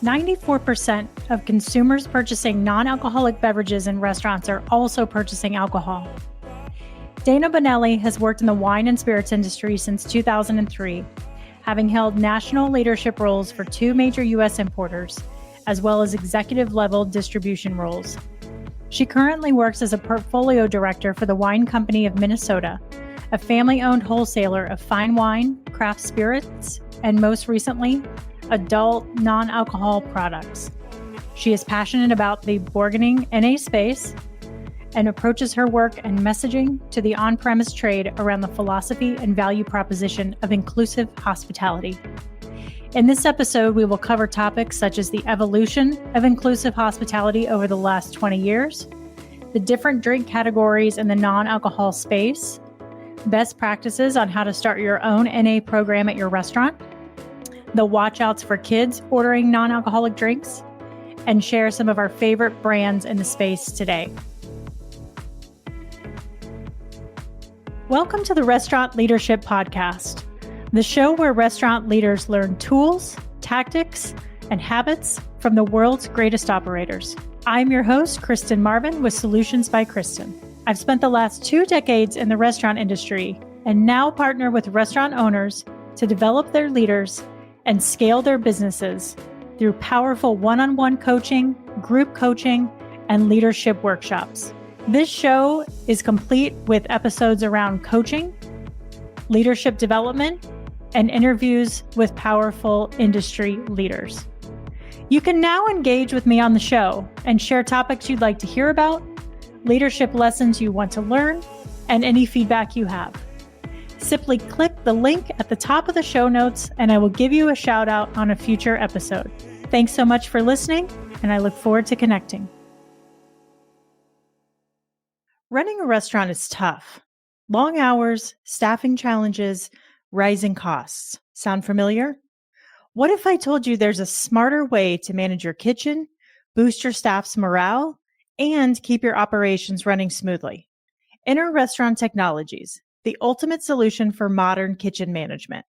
94% of consumers purchasing non-alcoholic beverages in restaurants are also purchasing alcohol. Dana Bonelli has worked in the wine and spirits industry since 2003, having held national leadership roles for 2 major U.S. importers, as well as executive-level distribution roles. She currently works as a portfolio director for the Wine Company of Minnesota, a family-owned wholesaler of fine wine, craft spirits, and most recently, adult non-alcohol products. She is passionate about the bourgeoning NA space and approaches her work and messaging to the on-premise trade around the philosophy and value proposition of inclusive hospitality. In this episode, we will cover topics such as the evolution of inclusive hospitality over the last 20 years, the different drink categories in the non-alcohol space, best practices on how to start your own NA program at your restaurant, the watch-outs for kids ordering non-alcoholic drinks, and share some of our favorite brands in the space today. Welcome to the Restaurant Leadership Podcast, the show where restaurant leaders learn tools, tactics, and habits from the world's greatest operators. I'm your host, Kristen Marvin with Solutions by Kristen. I've spent the last 2 decades in the restaurant industry and now partner with restaurant owners to develop their leaders and scale their businesses through powerful one-on-one coaching, group coaching, and leadership workshops. This show is complete with episodes around coaching, leadership development, and interviews with powerful industry leaders. You can now engage with me on the show and share topics you'd like to hear about, leadership lessons you want to learn, and any feedback you have. Simply click the link at the top of the show notes and I will give you a shout out on a future episode. Thanks so much for listening, and I look forward to connecting. Running a restaurant is tough. Long hours, staffing challenges, rising costs. Sound familiar? What if I told you there's a smarter way to manage your kitchen, boost your staff's morale, and keep your operations running smoothly? Enter Restaurant Technologies, the ultimate solution for modern kitchen management.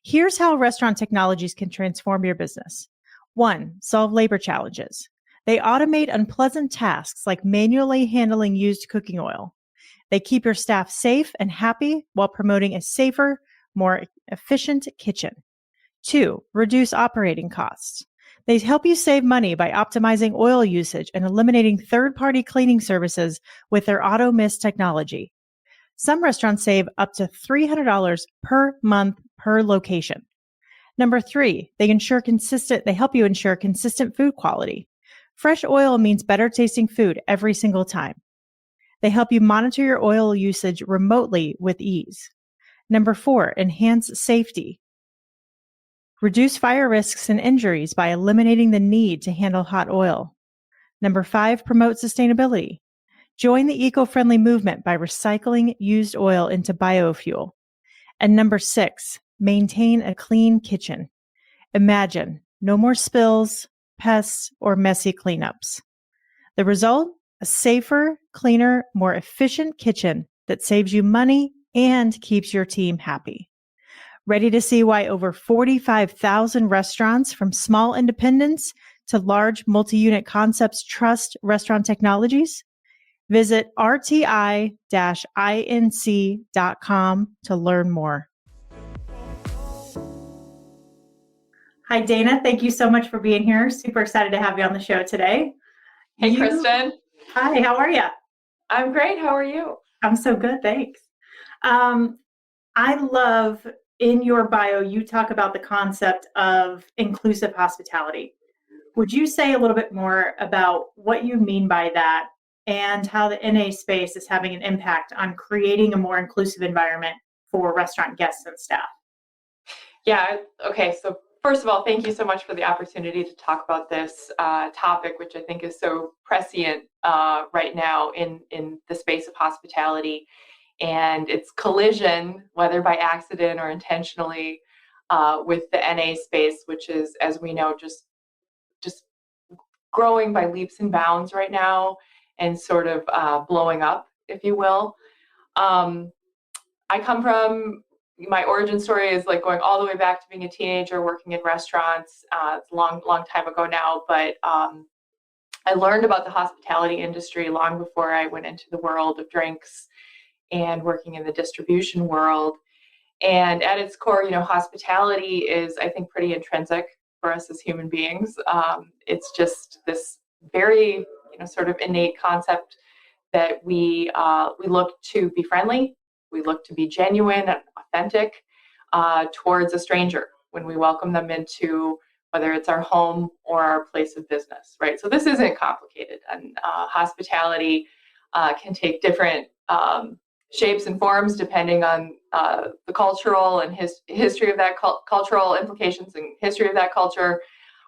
Here's how restaurant technologies can transform your business. 1, solve labor challenges. They automate unpleasant tasks like manually handling used cooking oil. They keep your staff safe and happy while promoting a safer, more efficient kitchen. 2, reduce operating costs. They help you save money by optimizing oil usage and eliminating third-party cleaning services with their auto mist technology. Some restaurants save up to $300 per month per location. 3, they help you ensure consistent food quality. Fresh oil means better tasting food every single time. They help you monitor your oil usage remotely with ease. 4, enhance safety. Reduce fire risks and injuries by eliminating the need to handle hot oil. 5, promote sustainability. Join the eco-friendly movement by recycling used oil into biofuel. And 6, maintain a clean kitchen. Imagine no more spills, pests, or messy cleanups. The result? A safer, cleaner, more efficient kitchen that saves you money and keeps your team happy. Ready to see why over 45,000 restaurants from small independents to large multi-unit concepts trust Restaurant Technologies? Visit rti-inc.com to learn more. Hi, Dana. Thank you so much for being here. Super excited to have you on the show today. Hey, Kristen. Hi, how are you? I'm great. How are you? I'm so good, thanks. I love in your bio, you talk about the concept of inclusive hospitality. Would you say a little bit more about what you mean by that and how the NA space is having an impact on creating a more inclusive environment for restaurant guests and staff? Yeah. Okay. So first of all, thank you so much for the opportunity to talk about this topic, which I think is so prescient right now in the space of hospitality, and its collision, whether by accident or intentionally, with the NA space, which is, as we know, just growing by leaps and bounds right now and sort of blowing up, if you will. I come from my origin story is like going all the way back to being a teenager working in restaurants. It's a long time ago now, but I learned about the hospitality industry long before I went into the world of drinks and working in the distribution world. And at its core, hospitality is, I think, pretty intrinsic for us as human beings. It's just this very, sort of innate concept that we look to be friendly, we look to be genuine and authentic towards a stranger when we welcome them into whether it's our home or our place of business, right? So this isn't complicated, and hospitality can take different shapes and forms depending on the cultural and history of that cultural implications and history of that culture.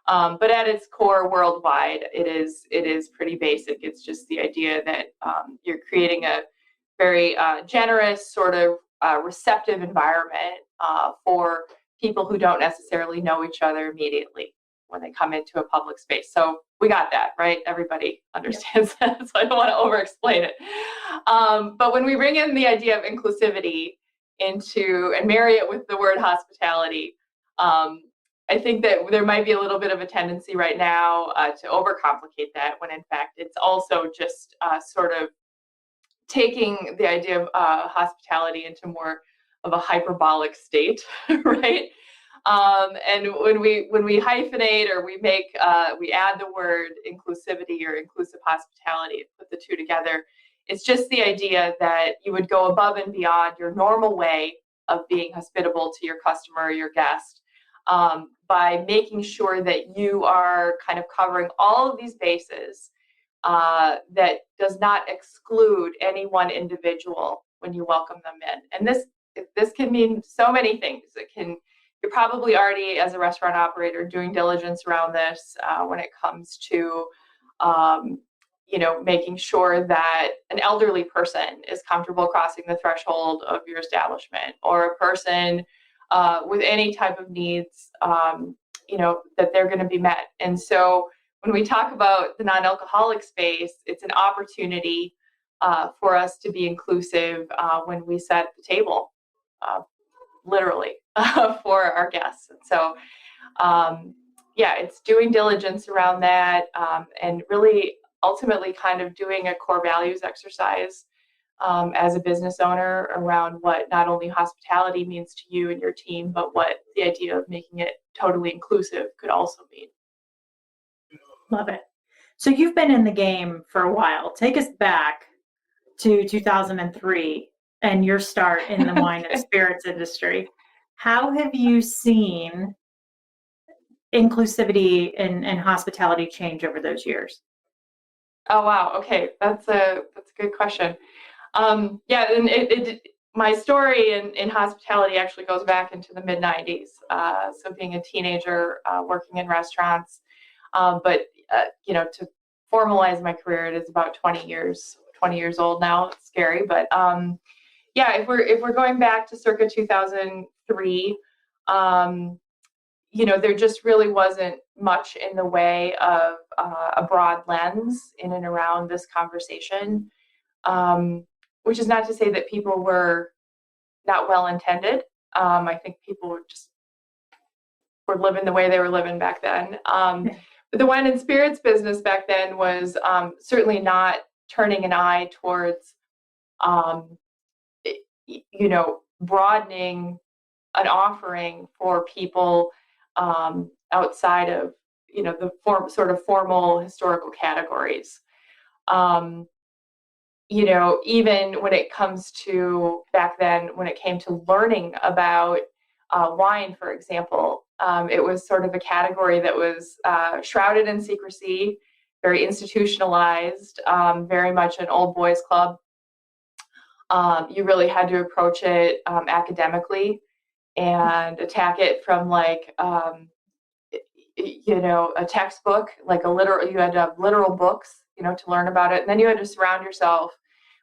But at its core, worldwide, it is pretty basic. It's just the idea that you're creating a very generous, sort of receptive environment for people who don't necessarily know each other immediately when they come into a public space. So we got that, right? Everybody understands that, so I don't want to over-explain it. But when we bring in the idea of inclusivity into and marry it with the word hospitality, I think that there might be a little bit of a tendency right now to overcomplicate that, when in fact it's also just sort of taking the idea of hospitality into more of a hyperbolic state, right? And when we hyphenate or we add the word inclusivity or inclusive hospitality, put the two together, it's just the idea that you would go above and beyond your normal way of being hospitable to your customer or your guest, by making sure that you are kind of covering all of these bases that does not exclude any one individual when you welcome them in. And this can mean so many things. You're probably already, as a restaurant operator, doing diligence around this when it comes to making sure that an elderly person is comfortable crossing the threshold of your establishment, or a person with any type of needs, that they're going to be met. And so when we talk about the non-alcoholic space, it's an opportunity for us to be inclusive when we set the table, literally, for our guests. And so, it's doing diligence around that, and really ultimately kind of doing a core values exercise as a business owner around what not only hospitality means to you and your team, but what the idea of making it totally inclusive could also mean. Love it. So you've been in the game for a while. Take us back to 2003 and your start in the wine and spirits industry. How have you seen inclusivity and hospitality change over those years? Oh, wow. Okay. That's a good question. And my story in hospitality actually goes back into the mid 90s. So being a teenager, working in restaurants, but to formalize my career, it is about 20 years old now. It's scary, but if we're going back to circa 2003, there just really wasn't much in the way of a broad lens in and around this conversation, which is not to say that people were not well intended. I think people were living the way they were living back then. But the wine and spirits business back then was certainly not turning an eye towards, broadening an offering for people outside of, the sort of formal historical categories. Even when it comes to back then, when it came to learning about wine, for example, it was sort of a category that was shrouded in secrecy, very institutionalized, very much an old boys club. You really had to approach it academically and attack it from like, a textbook, like you had to have literal books, to learn about it. And then you had to surround yourself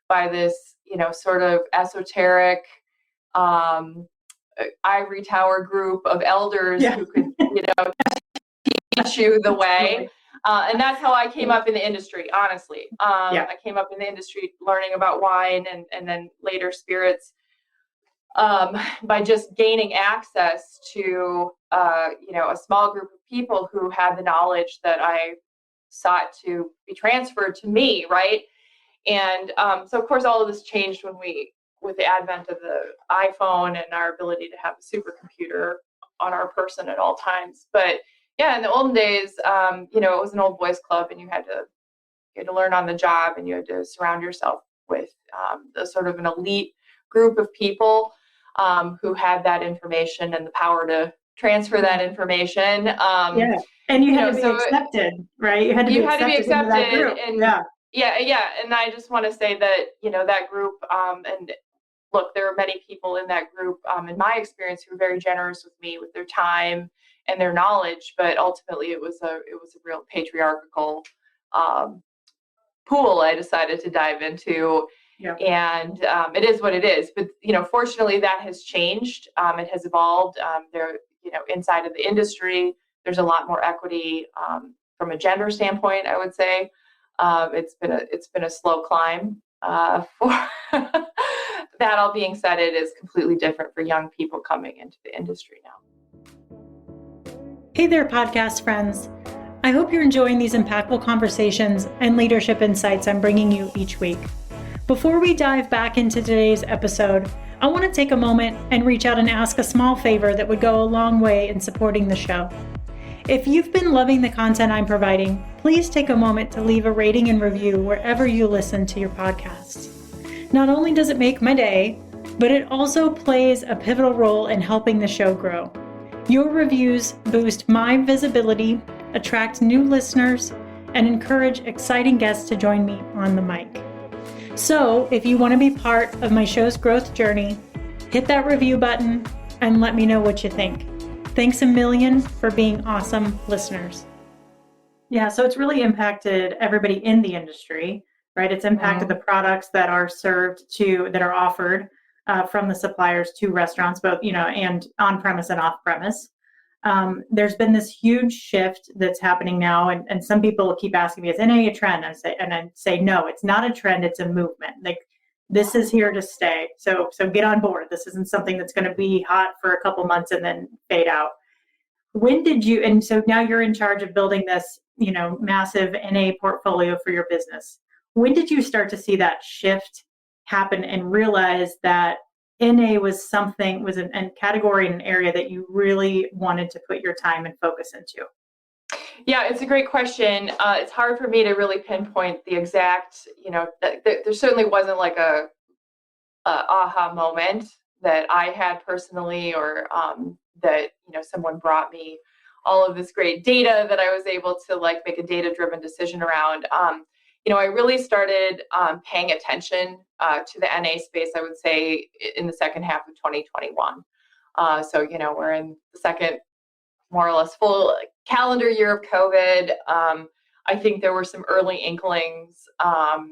by this, sort of esoteric ivory tower group of elders who could, teach you the way. And that's how I came up in the industry, honestly. I came up in the industry learning about wine and then later spirits. by just gaining access to, a small group of people who had the knowledge that I sought to be transferred to me, right? And so, of course, all of this changed with the advent of the iPhone and our ability to have a supercomputer on our person at all times. But yeah, in the olden days, it was an old boys club, and you had to learn on the job, and you had to surround yourself with the sort of an elite group of people who had that information and the power to transfer that information. Yeah. And you had to be accepted, right? You had to be accepted into that group. And yeah. And I just want to say that, that group, and look, there are many people in that group, in my experience, who were very generous with me with their time and their knowledge, but ultimately it was a real patriarchal pool I decided to dive into. Yeah. And it is what it is. But, fortunately that has changed. It has evolved. Inside of the industry, there's a lot more equity from a gender standpoint, I would say. It's been a slow climb. For that all being said, it is completely different for young people coming into the industry now. Hey there, podcast friends. I hope you're enjoying these impactful conversations and leadership insights I'm bringing you each week. Before we dive back into today's episode, I want to take a moment and reach out and ask a small favor that would go a long way in supporting the show. If you've been loving the content I'm providing, please take a moment to leave a rating and review wherever you listen to your podcasts. Not only does it make my day, but it also plays a pivotal role in helping the show grow. Your reviews boost my visibility, attract new listeners, and encourage exciting guests to join me on the mic. So if you want to be part of my show's growth journey, hit that review button and let me know what you think. Thanks a million for being awesome listeners. Yeah, so it's really impacted everybody in the industry, right? It's impacted the products that are that are offered from the suppliers to restaurants, both, and on-premise and off-premise. There's been this huge shift that's happening now, and some people keep asking me, is NA a trend? And I say, no, it's not a trend, it's a movement. Like, this is here to stay. So get on board. This isn't something that's going to be hot for a couple months and then fade out. When did you, and so now you're in charge of building this, massive NA portfolio for your business. When did you start to see that shift happen and realize that NA was a category in an area that you really wanted to put your time and focus into? Yeah, it's a great question. It's hard for me to really pinpoint the exact, there certainly wasn't like a aha moment that I had personally, or that, someone brought me all of this great data that I was able to make a data-driven decision around. I really started paying attention to the NA space, I would say, in the second half of 2021. So, we're in the second, more or less, full calendar year of COVID. I think there were some early inklings, not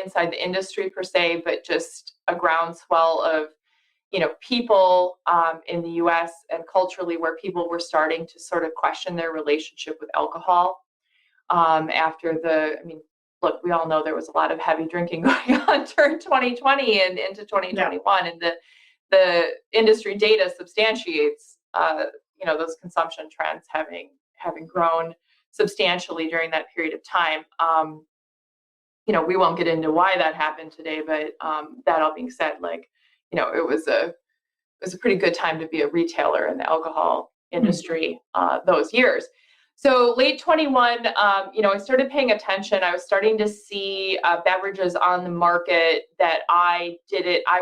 inside the industry per se, but just a groundswell of, people in the US and culturally, where people were starting to sort of question their relationship with alcohol. Look, we all know there was a lot of heavy drinking going on during 2020 and into 2021, and the industry data substantiates, those consumption trends having grown substantially during that period of time. We won't get into why that happened today, but that all being said, it was a pretty good time to be a retailer in the alcohol industry those years. So late 21, I started paying attention. I was starting to see beverages on the market that I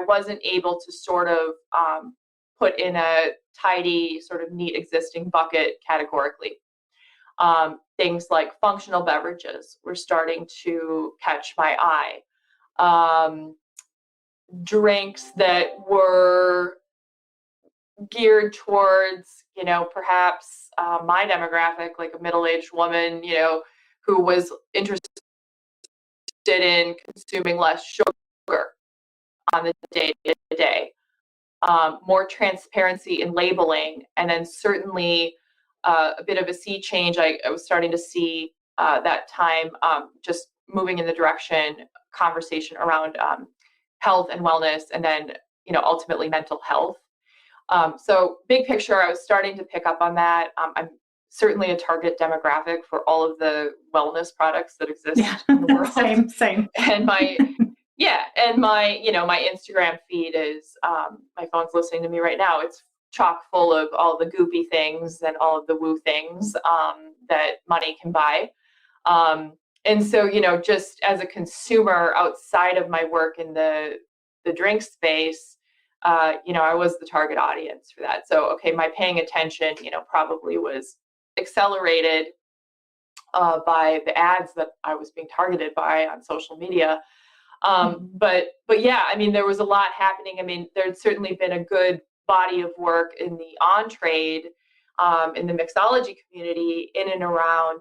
wasn't able to sort of put in a tidy, sort of neat existing bucket categorically. Things like functional beverages were starting to catch my eye. Drinks that were geared towards, perhaps my demographic, like a middle-aged woman, who was interested in consuming less sugar on the day-to-day. More transparency in labeling, and then certainly a bit of a sea change. I was starting to see that time just moving in the conversation around health and wellness, and then ultimately mental health. So big picture, I was starting to pick up on that. I'm certainly a target demographic for all of the wellness products that exist in the world. Same. And my my Instagram feed is, my phone's listening to me right now. It's chock full of all the goopy things and all of the woo things that money can buy. And so, just as a consumer outside of my work in the drink space, I was the target audience for that. So, okay, my paying attention, probably was accelerated by the ads that I was being targeted by on social media. But yeah, I mean, there was a lot happening. I mean, there'd certainly been a good body of work in the on-trade, in the mixology community, in and around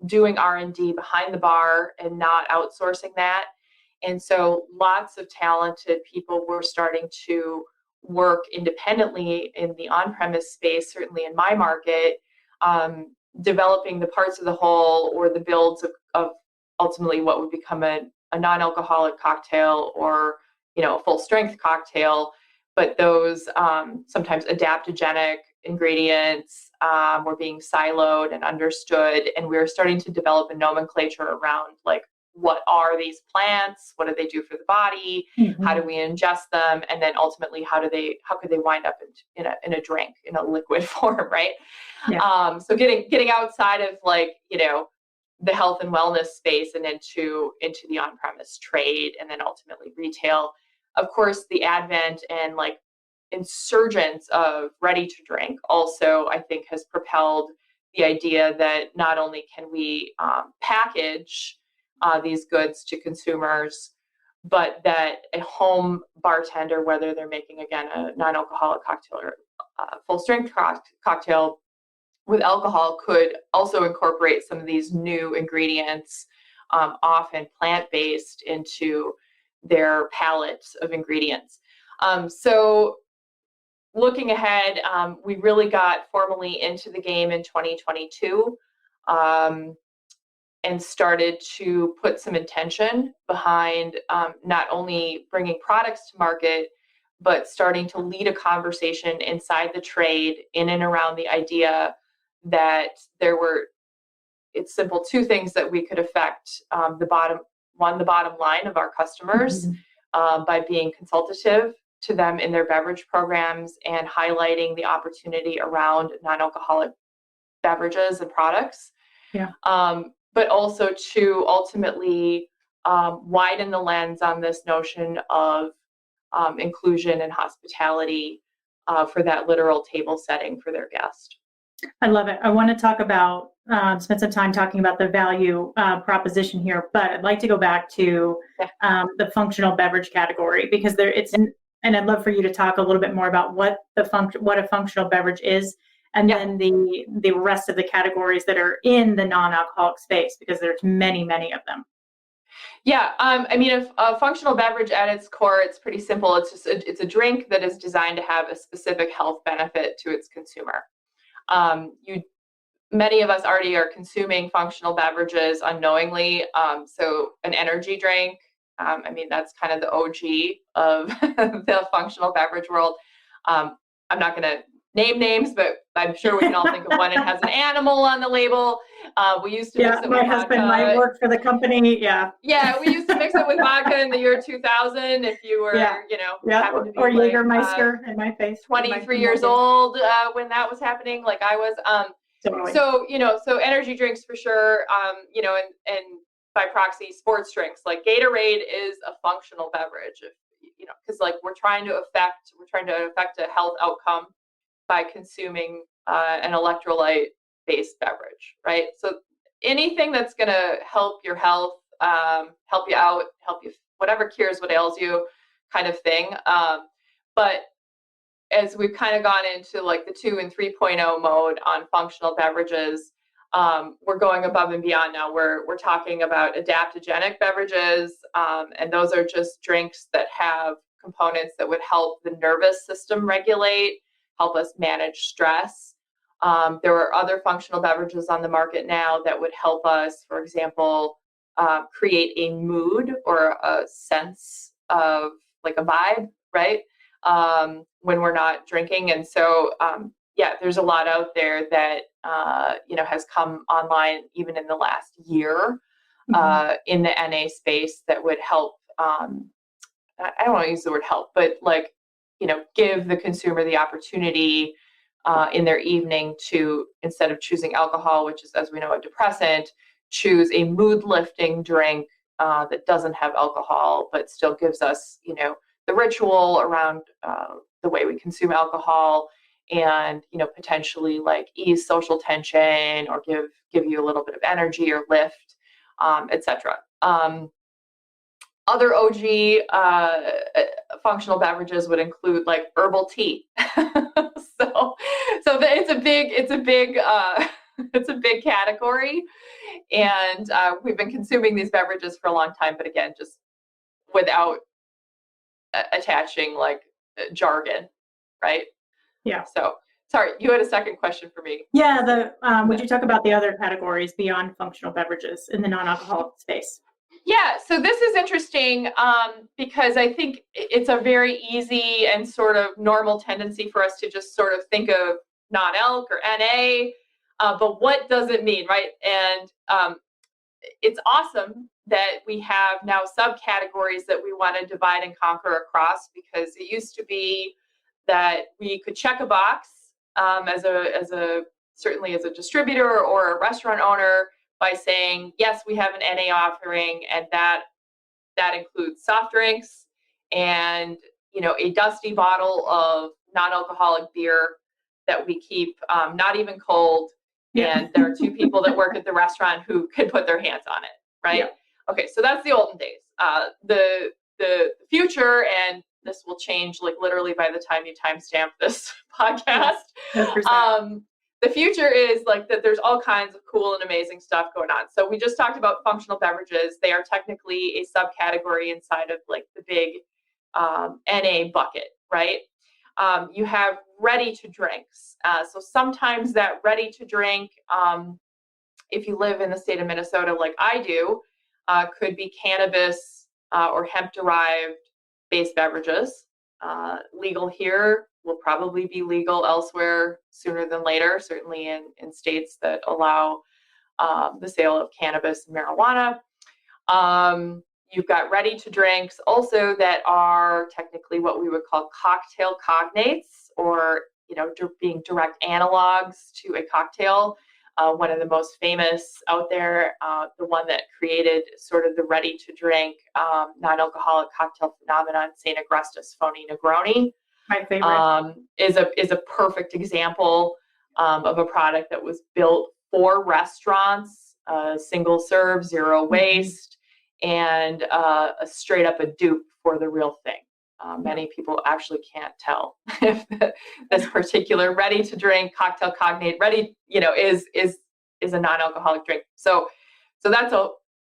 doing R&D behind the bar and not outsourcing that. And so lots of talented people were starting to work independently in the on-premise space, certainly in my market, developing the parts of the whole or the builds of ultimately what would become a non-alcoholic cocktail or, a full strength cocktail. But those sometimes adaptogenic ingredients were being siloed and understood. And we were starting to develop a nomenclature around, like, what are these plants? What do they do for the body? How do we ingest them? And then ultimately, how could they wind up in a drink, in a liquid form, right? Yeah. So getting outside of, like, the health and wellness space and into the on-premise trade, and then ultimately retail. Of course, the advent and, like, insurgence of ready to drink also, I think, has propelled the idea that not only can we package these goods to consumers, but that a home bartender, whether they're making, again, a non-alcoholic cocktail or a full strength cocktail with alcohol, could also incorporate some of these new ingredients, often plant-based, into their palette of ingredients. So looking ahead, we really got formally into the game in 2022, and started to put some intention behind not only bringing products to market, but starting to lead a conversation inside the trade in and around the idea that it's simple, two things that we could affect the bottom line of our customers by being consultative to them in their beverage programs and highlighting the opportunity around non-alcoholic beverages and products. Yeah. But also to ultimately widen the lens on this notion of inclusion and hospitality for that literal table setting for their guest. I love it. I want to talk about, spend some time talking about the value proposition here, but I'd like to go back to the functional beverage category, because and I'd love for you to talk a little bit more about what a functional beverage is, and then the rest of the categories that are in the non-alcoholic space, because there's many of them. Yeah, I mean, a functional beverage at its core, it's pretty simple. It's a drink that is designed to have a specific health benefit to its consumer. Many of us already are consuming functional beverages unknowingly. So an energy drink, I mean, that's kind of the OG of the functional beverage world. I'm not going to name names, but I'm sure we can all think of one. It has an animal on the label. We used to mix it with vodka. My husband might work for the company. Yeah, we used to mix it with vodka in the year 2000. If you were, happened to be or Jägermeister in my face. 23 years old when that was happening, like I was. So energy drinks for sure. And by proxy, sports drinks like Gatorade is a functional beverage. Because like we're trying to affect a health outcome by consuming an electrolyte-based beverage, right? So anything that's going to help your health, help you out, help you, whatever cures what ails you, kind of thing. But as we've kind of gone into like the 2 and 3.0 mode on functional beverages, we're going above and beyond now. We're talking about adaptogenic beverages, and those are just drinks that have components that would help the nervous system regulate, help us manage stress. There are other functional beverages on the market now that would help us, for example, create a mood or a sense of like a vibe right? When we're not drinking. And so, there's a lot out there that, has come online even in the last year in the NA space that would help. I don't want to use the word help, but give the consumer the opportunity in their evening to, instead of choosing alcohol, which is, as we know, a depressant, choose a mood lifting drink that doesn't have alcohol, but still gives us, the ritual around the way we consume alcohol, and potentially ease social tension or give you a little bit of energy or lift, etc. Other OG functional beverages would include herbal tea. so it's a big category, and we've been consuming these beverages for a long time, but again, just without attaching jargon, right? Yeah. So sorry, you had a second question for me. Yeah. Would you talk about the other categories beyond functional beverages in the non-alcoholic space? Yeah, so this is interesting because I think it's a very easy and sort of normal tendency for us to just sort of think of non-alc or NA, but what does it mean, right? And it's awesome that we have now subcategories that we want to divide and conquer across, because it used to be that we could check a box certainly as a distributor or a restaurant owner, by saying, yes, we have an NA offering, and that includes soft drinks and, a dusty bottle of non-alcoholic beer that we keep not even cold. Yeah. And there are two people that work at the restaurant who could put their hands on it, right? Yeah. Okay, so that's the olden days. The future, and this will change literally by the time you timestamp this podcast. The future is that there's all kinds of cool and amazing stuff going on. So we just talked about functional beverages. They are technically a subcategory inside of the big NA bucket, right? You have ready to drinks. So sometimes that ready to drink, if you live in the state of Minnesota like I do, could be cannabis or hemp derived based beverages. Legal here, will probably be legal elsewhere sooner than later, certainly in states that allow the sale of cannabis and marijuana. You've got ready to drinks also that are technically what we would call cocktail cognates, or being direct analogs to a cocktail. One of the most famous out there, the one that created sort of the ready to drink non-alcoholic cocktail phenomenon, St. Augustus Phony Negroni. My favorite. Is a perfect example of a product that was built for restaurants, single serve, zero waste, and a straight up a dupe for the real thing. Many people actually can't tell if this particular ready to drink cocktail cognate is a non-alcoholic drink. So that's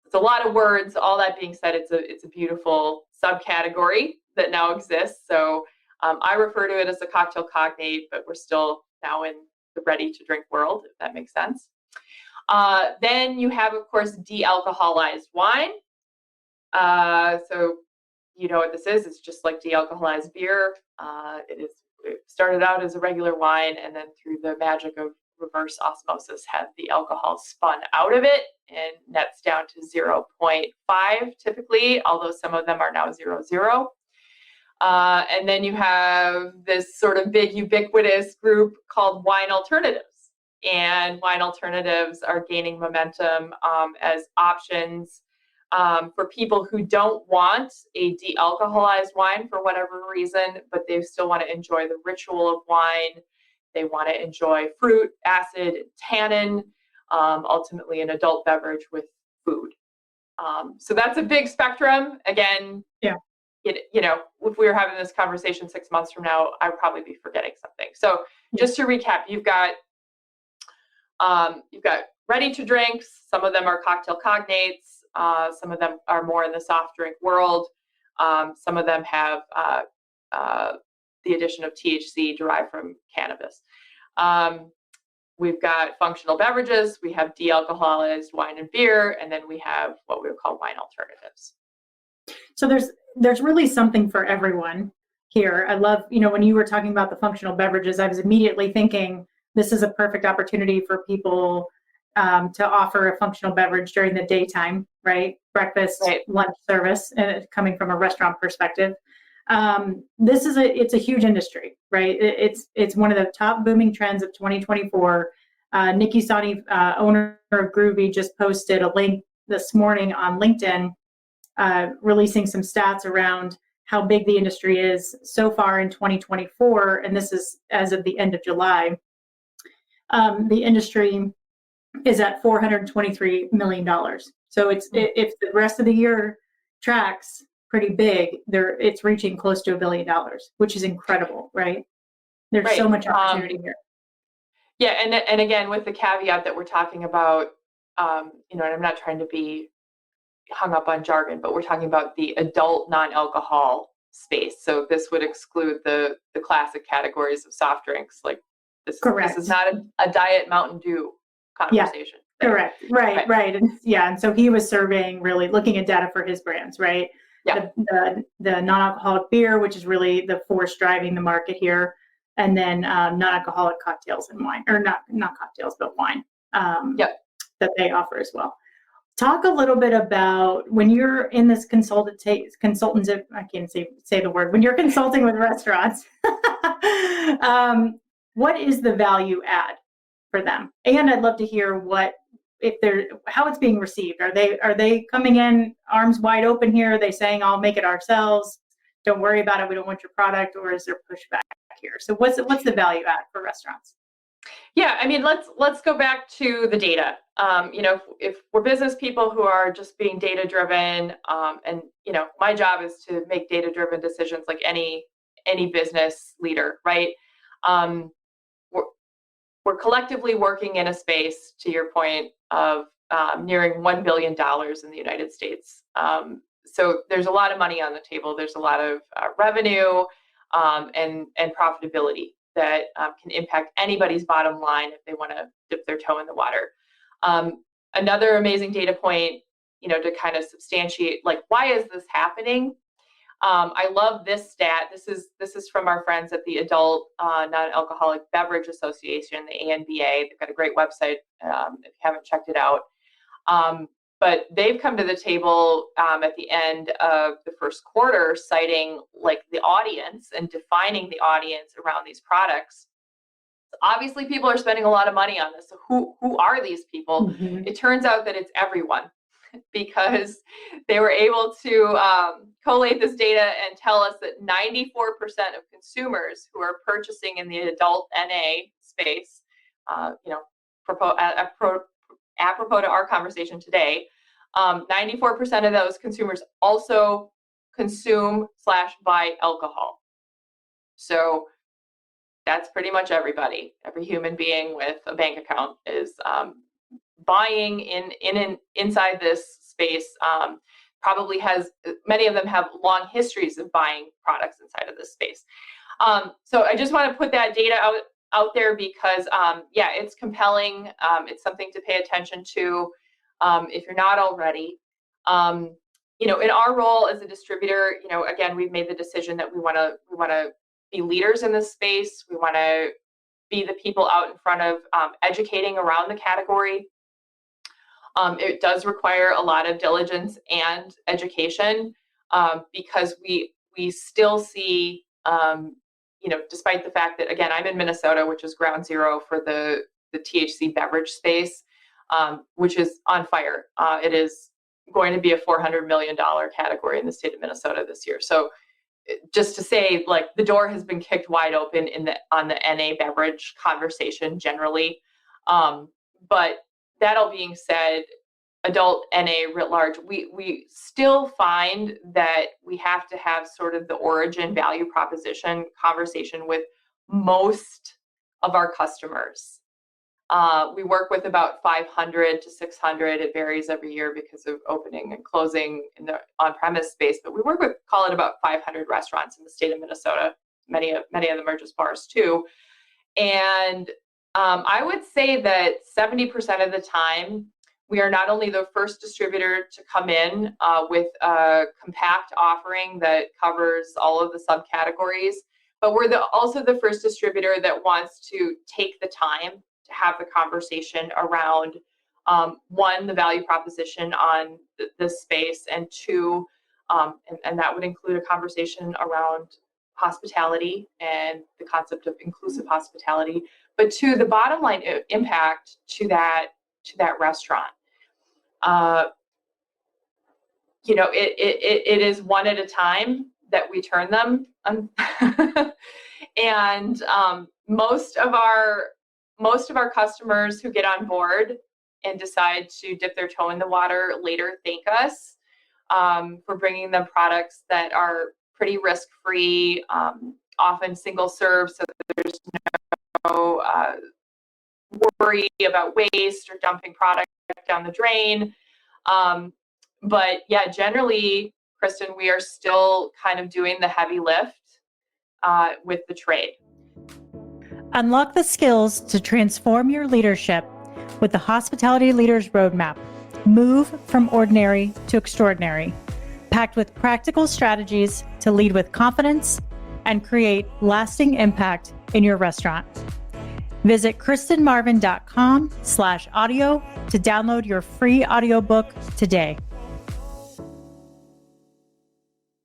it's a lot of words. All that being said, it's a beautiful subcategory that now exists. So I refer to it as a cocktail cognate, but we're still now in the ready to drink world, if that makes sense. Then you have, of course, de-alcoholized wine. So you know what this is. It's just like de-alcoholized beer. It started out as a regular wine, and then through the magic of reverse osmosis had the alcohol spun out of it and nets down to 0.5 typically, although some of them are now 0.0. And then you have this sort of big ubiquitous group called wine alternatives. And wine alternatives are gaining momentum as options for people who don't want a de-alcoholized wine for whatever reason, but they still want to enjoy the ritual of wine. They want to enjoy fruit, acid, tannin, ultimately an adult beverage with food. So that's a big spectrum. Again, yeah. If we were having this conversation 6 months from now, I'd probably be forgetting something. So just to recap, you've got ready to drinks. Some of them are cocktail cognates. Some of them are more in the soft drink world. Some of them have the addition of THC derived from cannabis. We've got functional beverages. We have de-alcoholized wine and beer, and then we have what we would call wine alternatives. So there's really something for everyone. here. I love, when you were talking about the functional beverages, I was immediately thinking this is a perfect opportunity for people to offer a functional beverage during the daytime, right? Breakfast, Right. lunch service, and coming from a restaurant perspective. It's a huge industry, right? It's one of the top booming trends of 2024. Nikki Sani, owner of Groovy, just posted a link this morning on LinkedIn, releasing some stats around how big the industry is so far in 2024, and this is as of the end of July. The industry is at $423 million. So if the rest of the year tracks pretty big, it's reaching close to $1 billion, which is incredible, right? There's so much opportunity here. Yeah, and again, with the caveat that we're talking about, and I'm not trying to be hung up on jargon, but we're talking about the adult non-alcohol space. So this would exclude the classic categories of soft drinks. Like this is not a Diet Mountain Dew conversation. Yeah, correct. Right. And so he was surveying, really looking at data for his brands, right? Yeah. The non-alcoholic beer, which is really the force driving the market here, and then non-alcoholic cocktails and wine, or not cocktails, but wine. That they offer as well. Talk a little bit about when you're in this consultative, I can't say the word, when you're consulting with restaurants, what is the value add for them? And I'd love to hear how it's being received. Are they coming in arms wide open here? Are they saying, I'll make it ourselves, don't worry about it, we don't want your product? Or is there pushback here? So what's the value add for restaurants? Yeah, I mean, let's go back to the data. If we're business people who are just being data driven, and my job is to make data driven decisions like any business leader, right? We're collectively working in a space, to your point, of nearing $1 billion in the United States. So there's a lot of money on the table. There's a lot of revenue and profitability that can impact anybody's bottom line if they want to dip their toe in the water. Another amazing data point, to kind of substantiate, like, why is this happening? I love this stat. This is from our friends at the Adult Non-Alcoholic Beverage Association, the ANBA. They've got a great website if you haven't checked it out. But they've come to the table at the end of the first quarter, citing like the audience and defining the audience around these products. Obviously, people are spending a lot of money on this. So who are these people? Mm-hmm. It turns out that it's everyone, because they were able to collate this data and tell us that 94% of consumers who are purchasing in the adult NA space, apropos to our conversation today, 94% of those consumers also consume/buy alcohol. So that's pretty much everybody. Every human being with a bank account is buying inside this space. Probably many of them have long histories of buying products inside of this space. So I just want to put that data out there because, it's compelling. It's something to pay attention to if you're not already. In our role as a distributor, again, we've made the decision that we want to be leaders in this space. We want to be the people out in front of educating around the category. It does require a lot of diligence and education because we still see, despite the fact that, again, I'm in Minnesota, which is ground zero for the THC beverage space, which is on fire. It is going to be a $400 million category in the state of Minnesota this year. So just to say, like, the door has been kicked wide open on the NA beverage conversation generally. But that all being said, adult NA writ large, we still find that we have to have sort of the origin value proposition conversation with most of our customers. We work with about 500 to 600. It varies every year because of opening and closing in the on-premise space. But we work with, call it, about 500 restaurants in the state of Minnesota. Many of them are just bars too. And I would say that 70% of the time We are not only the first distributor to come in with a compact offering that covers all of the subcategories, but we're also the first distributor that wants to take the time to have the conversation around, one, the value proposition on this space, and two, and that would include a conversation around hospitality and the concept of inclusive hospitality, but two, the bottom line impact to that restaurant. It is one at a time that we turn them. And most of our customers who get on board and decide to dip their toe in the water later thank us for bringing them products that are pretty risk-free, often single serve, so there's no worry about waste or dumping product down the drain. But yeah, generally, Kristen, we are still kind of doing the heavy lift with the trade. Unlock the skills to transform your leadership with the Hospitality Leaders Roadmap. Move from ordinary to extraordinary, packed with practical strategies to lead with confidence and create lasting impact in your restaurant. Visit kristenmarvin.com/audio to download your free audiobook today.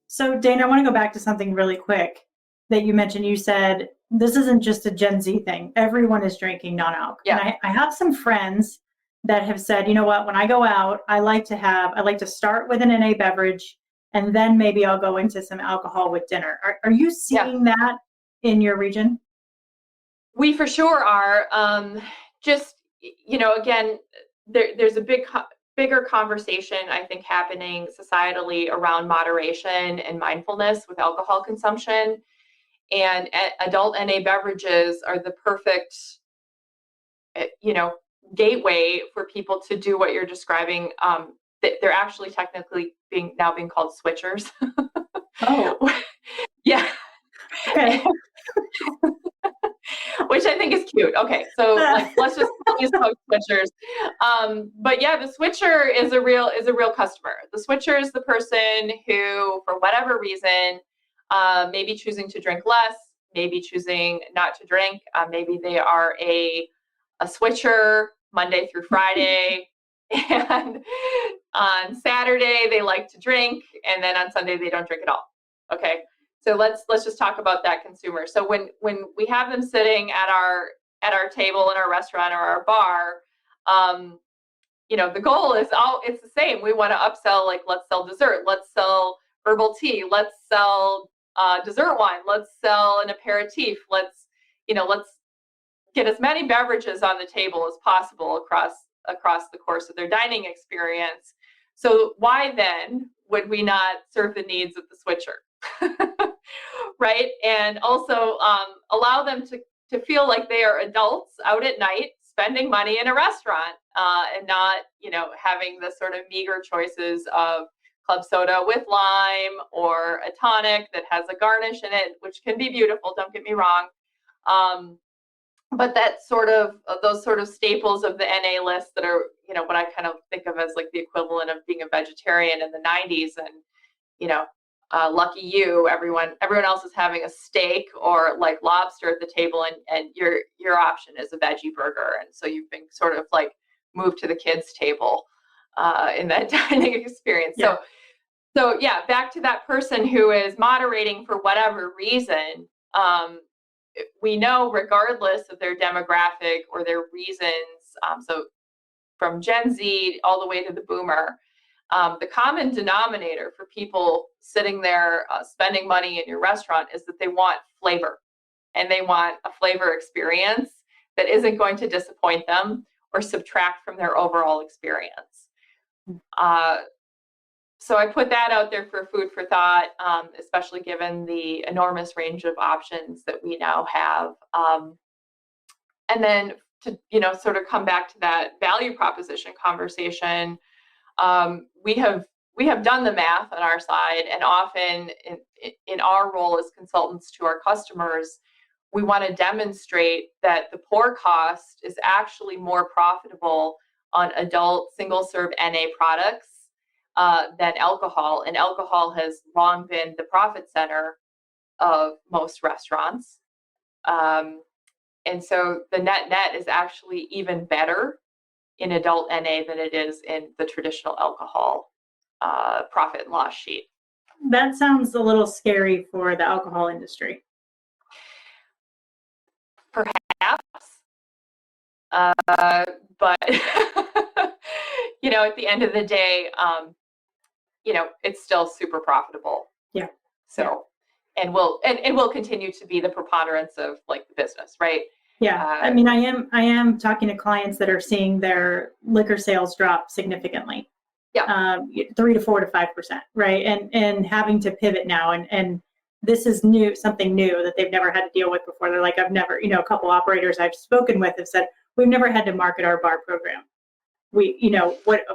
So, Dana, I want to go back to something really quick that you mentioned. You said this isn't just a Gen Z thing. Everyone is drinking non-alc. Yeah. And I have some friends that have said, you know what, when I go out, I like to start with an NA beverage, and then maybe I'll go into some alcohol with dinner. Are you seeing that in your region? We for sure are. Again, there's a bigger conversation, I think, happening societally around moderation and mindfulness with alcohol consumption. And adult NA beverages are the perfect, gateway for people to do what you're describing. They're actually technically being called switchers. Oh, yeah. Okay. Which I think is cute. Okay, so let's just use switchers. But yeah, the switcher is a real customer. The switcher is the person who, for whatever reason, maybe choosing to drink less, maybe choosing not to drink. Maybe they are a switcher Monday through Friday, and on Saturday they like to drink, and then on Sunday they don't drink at all. Okay. So let's just talk about that consumer. So when we have them sitting at our table in our restaurant or our bar, the goal is it's the same. We want to upsell, let's sell dessert, let's sell herbal tea, let's sell dessert wine, let's sell an aperitif, let's get as many beverages on the table as possible across the course of their dining experience. So why then would we not serve the needs of the switcher? Right? And also allow them to feel like they are adults out at night spending money in a restaurant, and not having the sort of meager choices of club soda with lime or a tonic that has a garnish in it, which can be beautiful, don't get me wrong, but that those sort of staples of the NA list that are what I kind of think of as like the equivalent of being a vegetarian in the 90s. And lucky you, everyone else is having a steak or like lobster at the table, and your option is a veggie burger, and so you've been sort of like moved to the kids' table in that dining experience. Yeah. So yeah, back to that person who is moderating for whatever reason. We know, regardless of their demographic or their reasons, so from Gen Z all the way to the boomer, the common denominator for people sitting there spending money in your restaurant is that they want flavor, and they want a flavor experience that isn't going to disappoint them or subtract from their overall experience. So I put that out there for food for thought, especially given the enormous range of options that we now have. And then to sort of come back to that value proposition conversation, we have done the math on our side, and often in our role as consultants to our customers, we want to demonstrate that the pour cost is actually more profitable on adult single-serve NA products than alcohol. And alcohol has long been the profit center of most restaurants. And so the net is actually even better in adult NA than it is in the traditional alcohol profit and loss sheet. That sounds a little scary for the alcohol industry. Perhaps, but at the end of the day, it's still super profitable. Yeah. So, and will continue to be the preponderance of like the business, right? Yeah. I mean, I am talking to clients that are seeing their liquor sales drop significantly. Yeah. 3 to 4 to 5%, right? And having to pivot now, and this is something new that they've never had to deal with before. They're like, I've never, a couple operators I've spoken with have said, we've never had to market our bar program.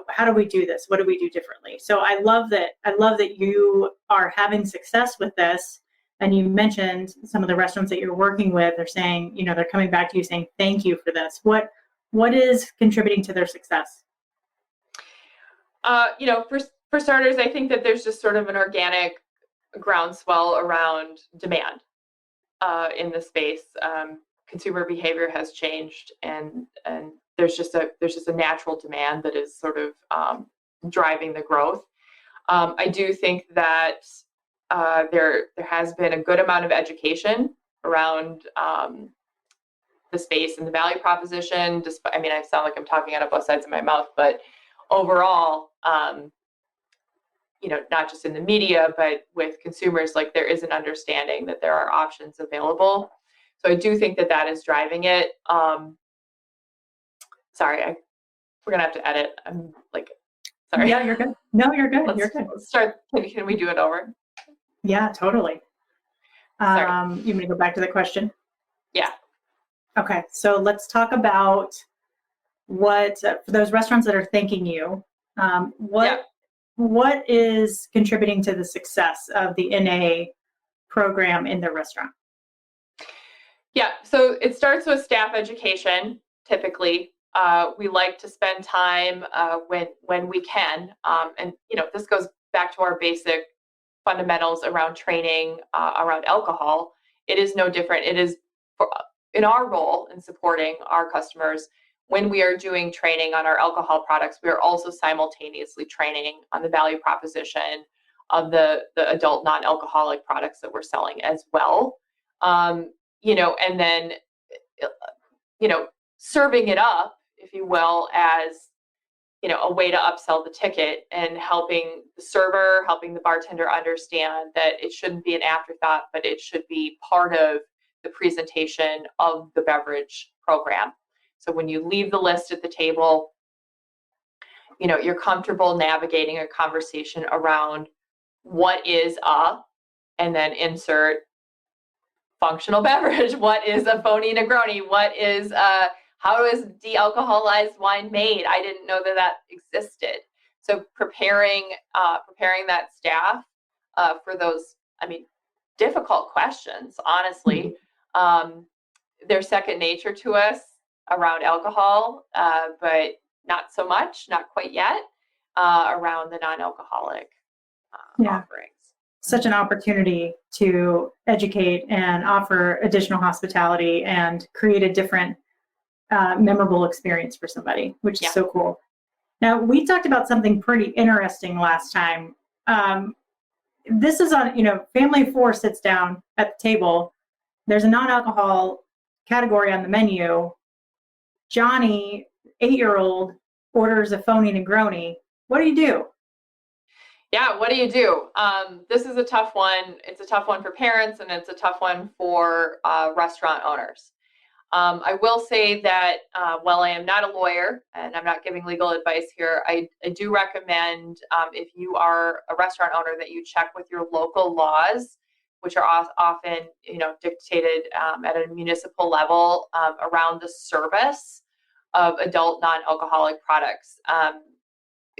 How do we do this? What do we do differently? So I love that you are having success with this. And you mentioned some of the restaurants that you're working with are saying, they're coming back to you saying, thank you for this. What is contributing to their success? For starters, I think that there's just sort of an organic groundswell around demand in the space. Consumer behavior has changed, and there's just a natural demand that is sort of driving the growth. I do think that there has been a good amount of education around the space and the value proposition. I sound like I'm talking out of both sides of my mouth, but overall, not just in the media, but with consumers, like there is an understanding that there are options available. So I do think that is driving it. Sorry, we're gonna have to edit. I'm like, sorry. Yeah, you're good. No, you're good. You're good. Let's start. Can we do it over? Yeah, totally. You want me to go back to the question? Yeah. Okay, so let's talk about what for those restaurants that are thanking you. What is contributing to the success of the NA program in the restaurant? Yeah, so it starts with staff education. Typically, we like to spend time when we can, and this goes back to our basic fundamentals around training around alcohol. It is no different. It is in our role in supporting our customers. When we are doing training on our alcohol products, we are also simultaneously training on the value proposition of the adult non-alcoholic products that we're selling as well. And then, serving it up, if you will, as, a way to upsell the ticket and helping the server, helping the bartender understand that it shouldn't be an afterthought, but it should be part of the presentation of the beverage program. So when you leave the list at the table, you're comfortable navigating a conversation around what is and then insert functional beverage. What is a phony Negroni? What is how is de-alcoholized wine made? I didn't know that existed. So preparing that staff for those, difficult questions, honestly. They're second nature to us around alcohol, but not so much, not quite yet, around the non-alcoholic offerings. Such an opportunity to educate and offer additional hospitality and create a different memorable experience for somebody, which is so cool. Now, we talked about something pretty interesting last time. This is on, family of 4 sits down at the table. There's a non-alcohol category on the menu. Johnny, 8-year-old, orders a phony Negroni. What do you do? Yeah, what do you do? This is a tough one. It's a tough one for parents, and it's a tough one for restaurant owners. I will say that while I am not a lawyer and I'm not giving legal advice here, I do recommend if you are a restaurant owner that you check with your local laws, which are often dictated at a municipal level around the service of adult non-alcoholic products.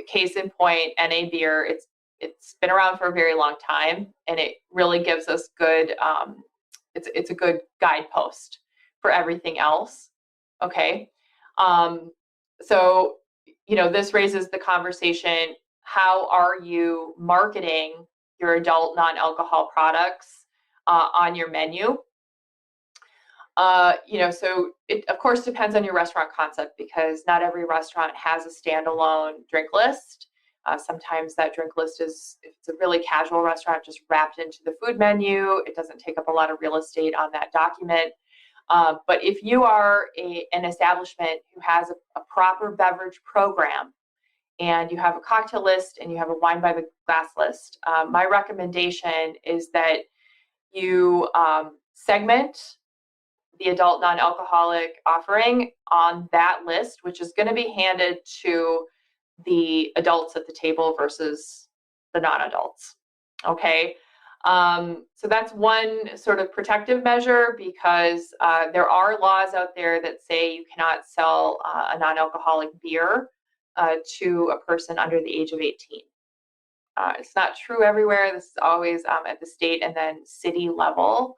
Case in point, NA beer, it's been around for a very long time, and it really gives us good. It's a good guidepost for everything else. Okay. So, this raises the conversation, how are you marketing your adult non-alcohol products on your menu? So it of course depends on your restaurant concept, because not every restaurant has a standalone drink list. Sometimes that drink list is, if it's a really casual restaurant, just wrapped into the food menu. It doesn't take up a lot of real estate on that document. But if you are an establishment who has a proper beverage program, and you have a cocktail list and you have a wine by the glass list, my recommendation is that you segment the adult non-alcoholic offering on that list, which is going to be handed to the adults at the table versus the non-adults. Okay. So that's one sort of protective measure, because there are laws out there that say you cannot sell a non-alcoholic beer to a person under the age of 18. It's not true everywhere. This is always at the state and then city level.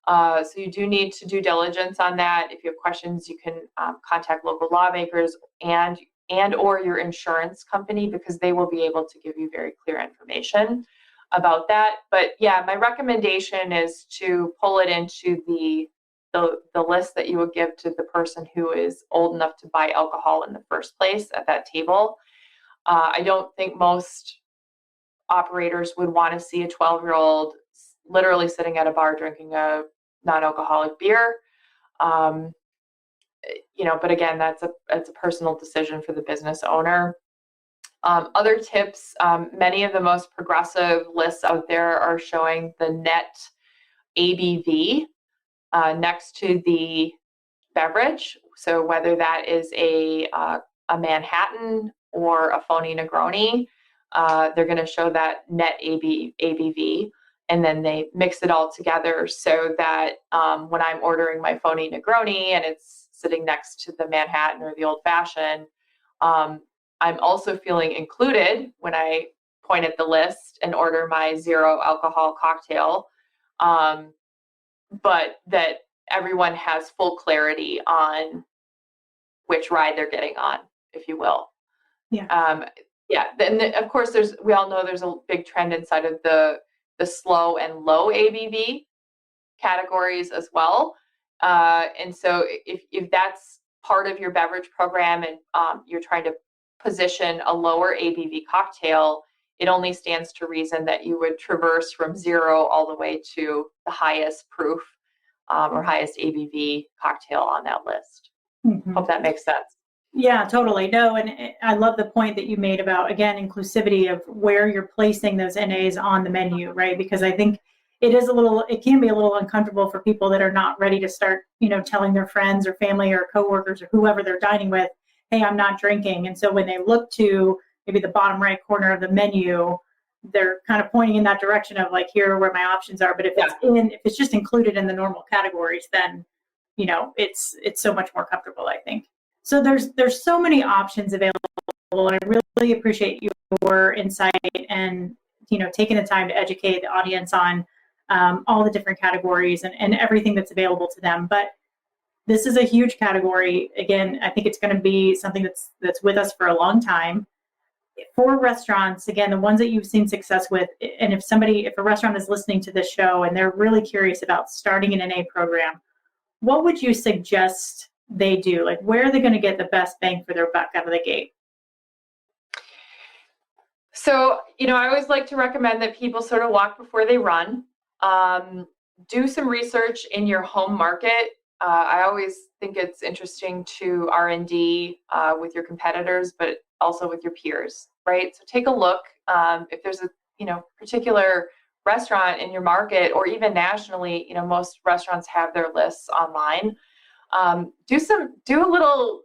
So you do need to do diligence on that. If you have questions, you can contact local lawmakers and or your insurance company, because they will be able to give you very clear information about that. But yeah, my recommendation is to pull it into the list that you would give to the person who is old enough to buy alcohol in the first place at that table. I don't think most operators would want to see a 12-year-old literally sitting at a bar drinking a non-alcoholic beer. But again, that's a personal decision for the business owner. Other tips, many of the most progressive lists out there are showing the net ABV next to the beverage. So whether that is a Manhattan or a phony Negroni, they're going to show that net ABV, and then they mix it all together so that when I'm ordering my phony Negroni and it's sitting next to the Manhattan or the Old Fashioned, I'm also feeling included when I point at the list and order my 0 alcohol cocktail, but that everyone has full clarity on which ride they're getting on, if you will. Yeah. Then of course we all know there's a big trend inside of the slow and low ABV categories as well. And so if that's part of your beverage program and you're trying to position a lower ABV cocktail, it only stands to reason that you would traverse from 0 all the way to the highest proof or highest ABV cocktail on that list. Mm-hmm. Hope that makes sense. Yeah, totally. No, and I love the point that you made about, again, inclusivity of where you're placing those NAs on the menu, right? Because I think it can be a little uncomfortable for people that are not ready to start, telling their friends or family or coworkers or whoever they're dining with, hey, I'm not drinking. And so when they look to maybe the bottom right corner of the menu, they're kind of pointing in that direction of like, here are where my options are. But if it's just included in the normal categories, then, it's so much more comfortable, I think. So there's so many options available, and I really appreciate your insight and taking the time to educate the audience on all the different categories and everything that's available to them. But this is a huge category. Again, I think it's going to be something that's with us for a long time. For restaurants, again, the ones that you've seen success with, and if a restaurant is listening to this show and they're really curious about starting an NA program, what would you suggest they do? Like, where are they going to get the best bang for their buck out of the gate? So, I always like to recommend that people sort of walk before they run. Do some research in your home market. I always think it's interesting to R&D with your competitors, but also with your peers, right? So take a look. If there's a particular restaurant in your market, or even nationally, most restaurants have their lists online. Do a little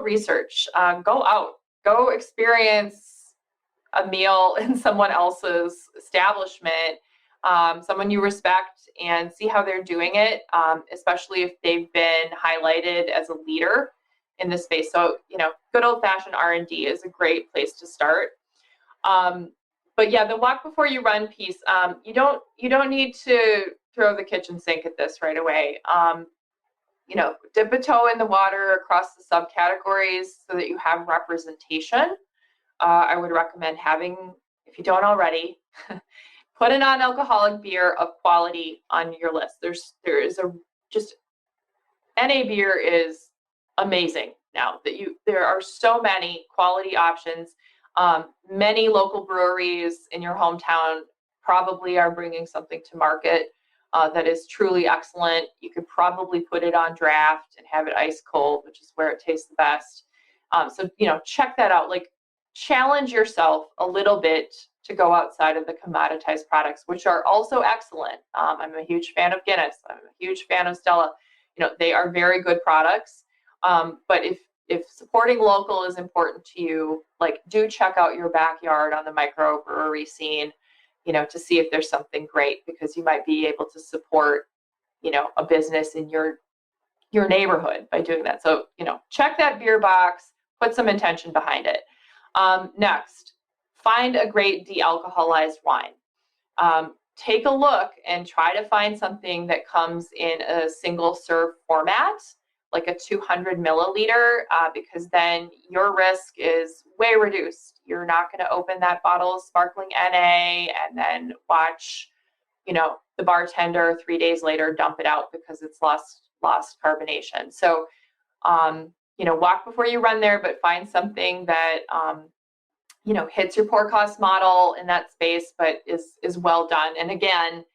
research. Go out, go experience a meal in someone else's establishment, someone you respect, and see how they're doing it, especially if they've been highlighted as a leader in this space. So, good old-fashioned R&D is a great place to start. But yeah, the walk before you run piece, you don't need to throw the kitchen sink at this right away. dip a toe in the water across the subcategories so that you have representation. I would recommend having, if you don't already, put a non-alcoholic beer of quality on your list. NA beer is amazing now that there are so many quality options. Many local breweries in your hometown probably are bringing something to market that is truly excellent. You could probably put it on draft and have it ice cold, which is where it tastes the best. So check that out. Like, challenge yourself a little bit to go outside of the commoditized products, which are also excellent. I'm a huge fan of Guinness. I'm a huge fan of Stella. They are very good products. But if supporting local is important to you, like, do check out your backyard on the microbrewery scene, to see if there's something great, because you might be able to support, a business in your neighborhood by doing that. So, check that beer box, put some intention behind it. Next, find a great de-alcoholized wine. Take a look and try to find something that comes in a single serve format, like a 200 milliliter, because then your risk is way reduced. You're not going to open that bottle of sparkling NA and then watch, the bartender 3 days later dump it out because it's lost carbonation. So, walk before you run there, but find something that, hits your pour cost model in that space, but is well done. And again,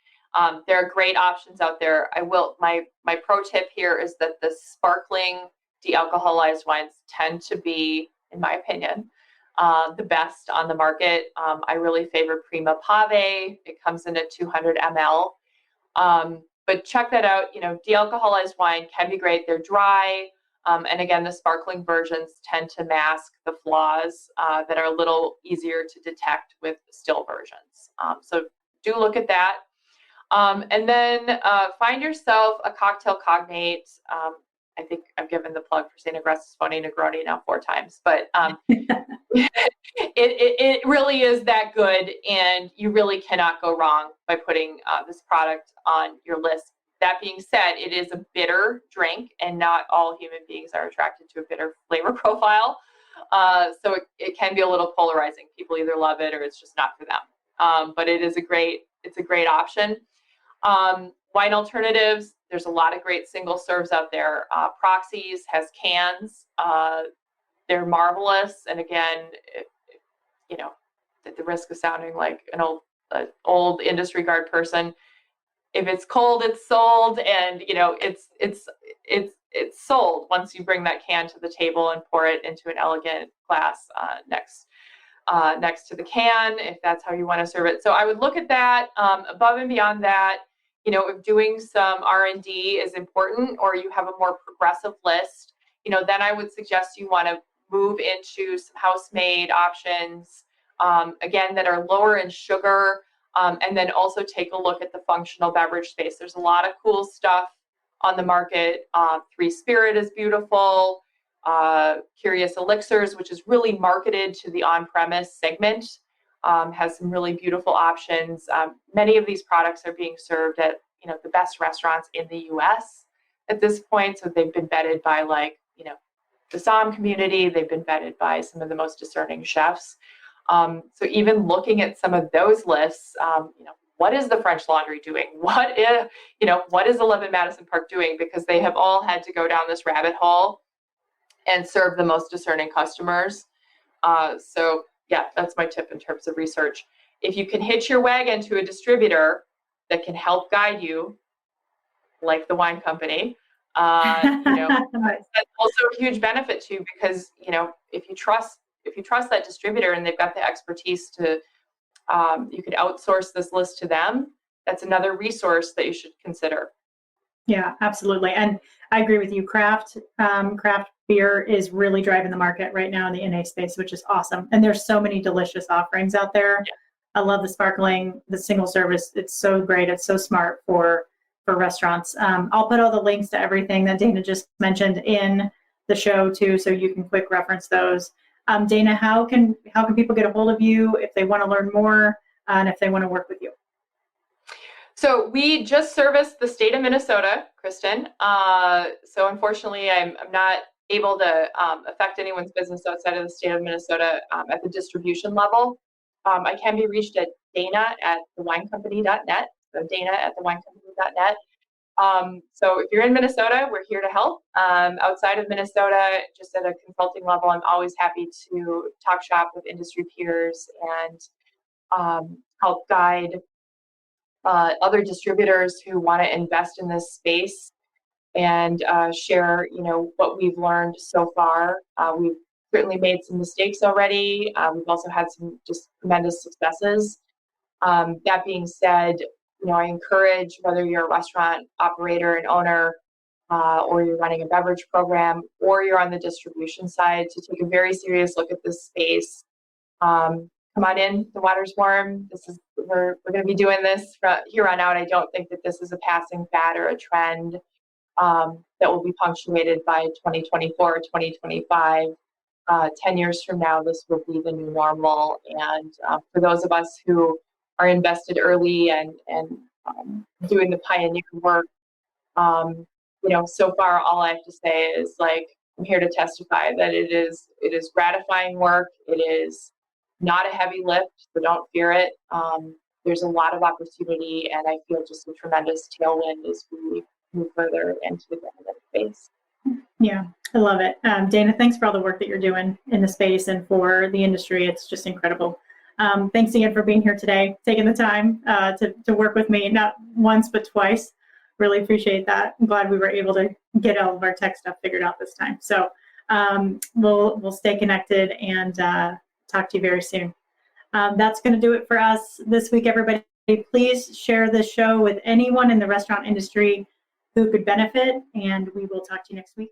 there are great options out there. My pro tip here is that the sparkling de-alcoholized wines tend to be, in my opinion, the best on the market. I really favor Prima Pave. It comes in a 200 ml. But check that out. De-alcoholized wine can be great. They're dry. And again, the sparkling versions tend to mask the flaws that are a little easier to detect with still versions. So do look at that. And then find yourself a cocktail cognate. I think I've given the plug for St. Agrestis Phony Negroni now 4 times, but it really is that good, and you really cannot go wrong by putting this product on your list. That being said, it is a bitter drink, and not all human beings are attracted to a bitter flavor profile. So it can be a little polarizing. People either love it or it's just not for them. But it's a great option. Wine alternatives, there's a lot of great single serves out there. Proxies has cans. They're marvelous. And again, at the risk of sounding like an old industry guard person, if it's cold, it's sold, and it's sold once you bring that can to the table and pour it into an elegant glass next to the can, if that's how you want to serve it. So I would look at that. Above and beyond that, if doing some R&D is important, or you have a more progressive list, then I would suggest you want to move into some house-made options, again, that are lower in sugar. And then also take a look at the functional beverage space. There's a lot of cool stuff on the market. 3 Spirit is beautiful. Curious Elixirs, which is really marketed to the on-premise segment, has some really beautiful options. Many of these products are being served at the best restaurants in the U.S. at this point. So they've been vetted by the SOM community. They've been vetted by some of the most discerning chefs. So even looking at some of those lists, what is the French Laundry doing? What is 11 Madison Park doing? Because they have all had to go down this rabbit hole and serve the most discerning customers. So yeah, that's my tip in terms of research. If you can hitch your wagon to a distributor that can help guide you, like the wine company, that's also a huge benefit too, because if you trust that distributor and they've got the expertise to, you could outsource this list to them. That's another resource that you should consider. Yeah, absolutely. And I agree with you. Craft beer is really driving the market right now in the NA space, which is awesome. And there's so many delicious offerings out there. Yeah. I love the sparkling, the single service. It's so great. It's so smart for restaurants. I'll put all the links to everything that Dana just mentioned in the show too, so you can quick reference those. Dana, how can people get a hold of you if they want to learn more and if they want to work with you? So we just service the state of Minnesota, Kristen. So unfortunately, I'm not able to affect anyone's business outside of the state of Minnesota at the distribution level. I can be reached at Dana at thewinecompany.net. So Dana at thewinecompany.net. So if you're in Minnesota, we're here to help. Outside of Minnesota, just at a consulting level, I'm always happy to talk shop with industry peers and help guide other distributors who want to invest in this space and share, what we've learned so far. We've certainly made some mistakes already. We've also had some just tremendous successes. That being said, I encourage, whether you're a restaurant operator and owner, or you're running a beverage program, or you're on the distribution side, to take a very serious look at this space. Come on in, the water's warm. We're going to be doing this from here on out. I don't think that this is a passing fad or a trend that will be punctuated by 2024 or 2025. 10 years from now, this will be the new normal. And for those of us who are invested early and doing the pioneer work, so far all I have to say is, I'm here to testify that it is gratifying work. It is not a heavy lift, so don't fear it. There's a lot of opportunity, and I feel just a tremendous tailwind as we move further into the space. Yeah, I love it. Dana, thanks for all the work that you're doing in the space and for the industry. It's just incredible. Thanks again for being here today, taking the time to work with me, not once, but twice. Really appreciate that. I'm glad we were able to get all of our tech stuff figured out this time. So we'll stay connected and talk to you very soon. That's going to do it for us this week, everybody. Please share this show with anyone in the restaurant industry who could benefit, and we will talk to you next week.